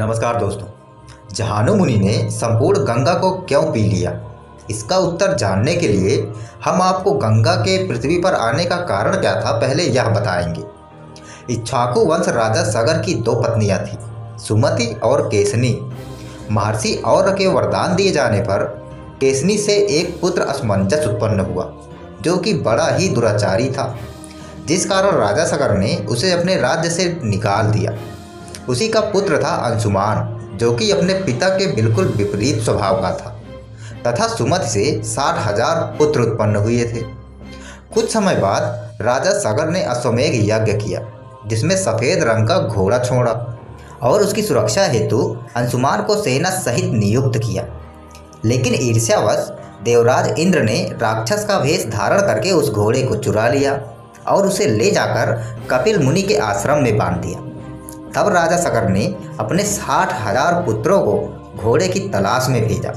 नमस्कार दोस्तों। जहानु मुनि ने संपूर्ण गंगा को क्यों पी लिया, इसका उत्तर जानने के लिए हम आपको गंगा के पृथ्वी पर आने का कारण क्या था पहले यह बताएंगे। इक्ष्वाकु वंश राजा सगर की दो पत्नियां थीं, सुमति और केसनी। महर्षि और के वरदान दिए जाने पर केसनी से एक पुत्र असमंजस उत्पन्न हुआ, जो कि बड़ा ही दुराचारी था, जिस कारण राजा सगर ने उसे अपने राज्य से निकाल दिया। उसी का पुत्र था अंशुमान, जो कि अपने पिता के बिल्कुल विपरीत स्वभाव का था, तथा सुमति से 60,000 पुत्र उत्पन्न हुए थे। कुछ समय बाद राजा सगर ने अश्वमेध यज्ञ किया, जिसमें सफ़ेद रंग का घोड़ा छोड़ा और उसकी सुरक्षा हेतु अंशुमान को सेना सहित नियुक्त किया। लेकिन ईर्ष्यावश देवराज इंद्र ने राक्षस का वेश धारण करके उस घोड़े को चुरा लिया और उसे ले जाकर कपिल मुनि के आश्रम में बांध दिया। तब राजा सगर ने अपने 60,000 पुत्रों को घोड़े की तलाश में भेजा,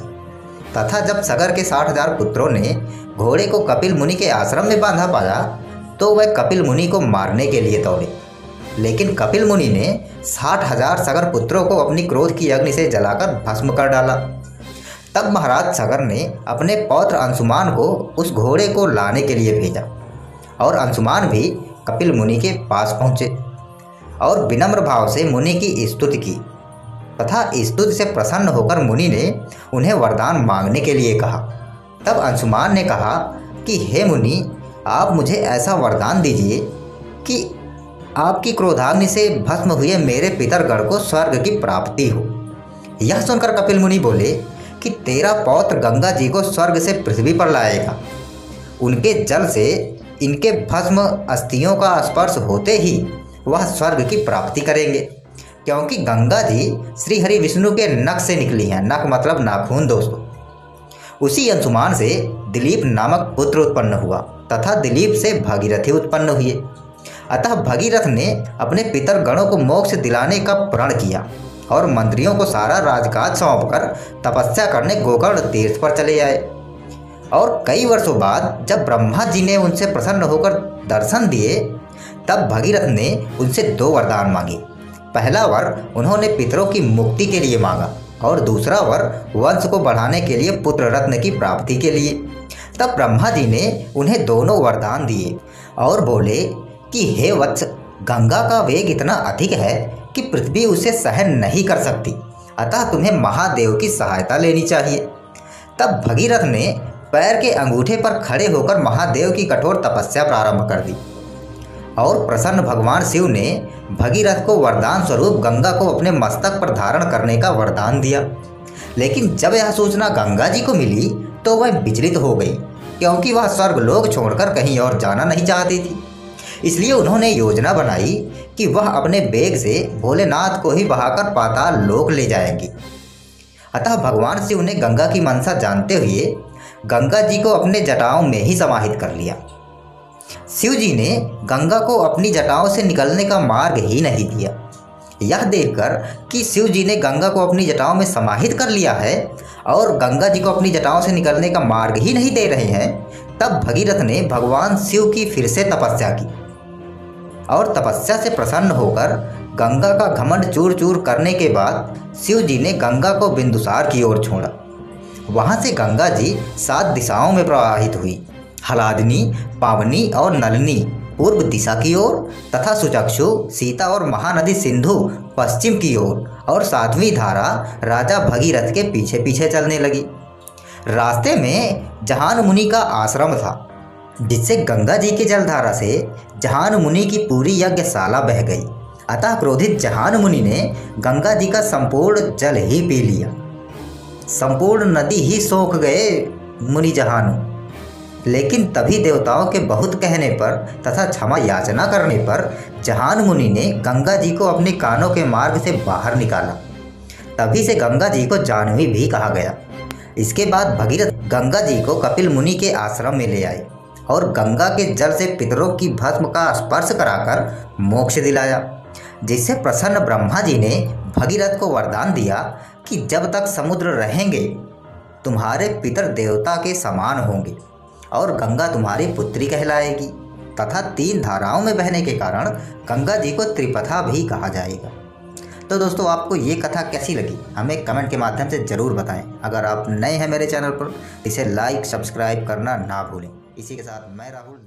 तथा जब सगर के 60,000 पुत्रों ने घोड़े को कपिल मुनि के आश्रम में बांधा पाया तो वह कपिल मुनि को मारने के लिए दौड़े। लेकिन कपिल मुनि ने 60,000 सगर पुत्रों को अपनी क्रोध की अग्नि से जलाकर भस्म कर डाला। तब महाराज सगर ने अपने पौत्र अंशुमान को उस घोड़े को लाने के लिए भेजा और अंशुमान भी कपिल मुनि के पास पहुँचे और विनम्र भाव से मुनि की स्तुति की, तथा स्तुति से प्रसन्न होकर मुनि ने उन्हें वरदान मांगने के लिए कहा। तब अंशुमान ने कहा कि हे मुनि, आप मुझे ऐसा वरदान दीजिए कि आपकी क्रोधाग्नि से भस्म हुए मेरे पितरगण को स्वर्ग की प्राप्ति हो। यह सुनकर कपिल मुनि बोले कि तेरा पौत्र गंगा जी को स्वर्ग से पृथ्वी पर लाएगा। उनके जल से इनके भस्म अस्थियों का स्पर्श होते ही वह स्वर्ग की प्राप्ति करेंगे, क्योंकि गंगा जी श्री हरि विष्णु के नख से निकली हैं। नख मतलब नाखून दोस्तों। उसी अंशुमान से दिलीप नामक पुत्र उत्पन्न हुआ तथा दिलीप से भगीरथी उत्पन्न हुए। अतः भगीरथ ने अपने पितरगणों को मोक्ष दिलाने का प्रण किया और मंत्रियों को सारा राजकाज सौंपकर तपस्या करने गोकर्ण तीर्थ पर चले आए। और कई वर्षों बाद जब ब्रह्मा जी ने उनसे प्रसन्न होकर दर्शन दिए, तब भगीरथ ने उनसे दो वरदान मांगे। पहला वर उन्होंने पितरों की मुक्ति के लिए मांगा और दूसरा वर वंश को बढ़ाने के लिए पुत्र रत्न की प्राप्ति के लिए। तब ब्रह्मा जी ने उन्हें दोनों वरदान दिए और बोले कि हे वत्स, गंगा का वेग इतना अधिक है कि पृथ्वी उसे सहन नहीं कर सकती, अतः तुम्हें महादेव की सहायता लेनी चाहिए। तब भगीरथ ने पैर के अंगूठे पर खड़े होकर महादेव की कठोर तपस्या प्रारंभ कर दी और प्रसन्न भगवान शिव ने भगीरथ को वरदान स्वरूप गंगा को अपने मस्तक पर धारण करने का वरदान दिया। लेकिन जब यह सूचना गंगा जी को मिली तो वह विचलित हो गई, क्योंकि वह स्वर्गलोक छोड़कर कहीं और जाना नहीं चाहती थी। इसलिए उन्होंने योजना बनाई कि वह अपने बेग से भोलेनाथ को ही बहाकर पाताल लोक ले जाएंगी। अतः भगवान शिव ने गंगा की मंशा जानते हुए गंगा जी को अपने जटाओं में ही समाहित कर लिया। शिव जी ने गंगा को अपनी जटाओं से निकलने का मार्ग ही नहीं दिया। यह देखकर कि शिव जी ने गंगा को अपनी जटाओं में समाहित कर लिया है और गंगा जी को अपनी जटाओं से निकलने का मार्ग ही नहीं दे रहे हैं, तब भगीरथ ने भगवान शिव की फिर से तपस्या की और तपस्या से प्रसन्न होकर गंगा का घमंड चूर चूर करने के बाद शिव जी ने गंगा को बिंदुसार की ओर छोड़ा। वहाँ से गंगा जी 7 दिशाओं में प्रवाहित हुई, हलादिनी, पावनी और नलिनी पूर्व दिशा की ओर, तथा सुचक्षु, सीता और महानदी सिंधु पश्चिम की ओर, और 7वीं धारा राजा भगीरथ के पीछे पीछे चलने लगी। रास्ते में जहान मुनि का आश्रम था, जिससे गंगा जी की जलधारा से जहान मुनि की पूरी यज्ञशाला बह गई। अतः क्रोधित जहान मुनि ने गंगा जी का संपूर्ण जल ही पी लिया। संपूर्ण नदी ही सोख गए मुनि जहानु। लेकिन तभी देवताओं के बहुत कहने पर तथा क्षमा याचना करने पर जहान मुनि ने गंगा जी को अपने कानों के मार्ग से बाहर निकाला। तभी से गंगा जी को जाह्नवी भी कहा गया। इसके बाद भगीरथ गंगा जी को कपिल मुनि के आश्रम में ले आए और गंगा के जल से पितरों की भस्म का स्पर्श कराकर मोक्ष दिलाया, जिससे प्रसन्न ब्रह्मा जी ने भगीरथ को वरदान दिया कि जब तक समुद्र रहेंगे तुम्हारे पितर देवता के समान होंगे और गंगा तुम्हारी पुत्री कहलाएगी, तथा 3 धाराओं में बहने के कारण गंगा जी को त्रिपथा भी कहा जाएगा। तो दोस्तों आपको ये कथा कैसी लगी हमें कमेंट के माध्यम से ज़रूर बताएं। अगर आप नए हैं मेरे चैनल पर इसे लाइक सब्सक्राइब करना ना भूलें। इसी के साथ मैं राहुल।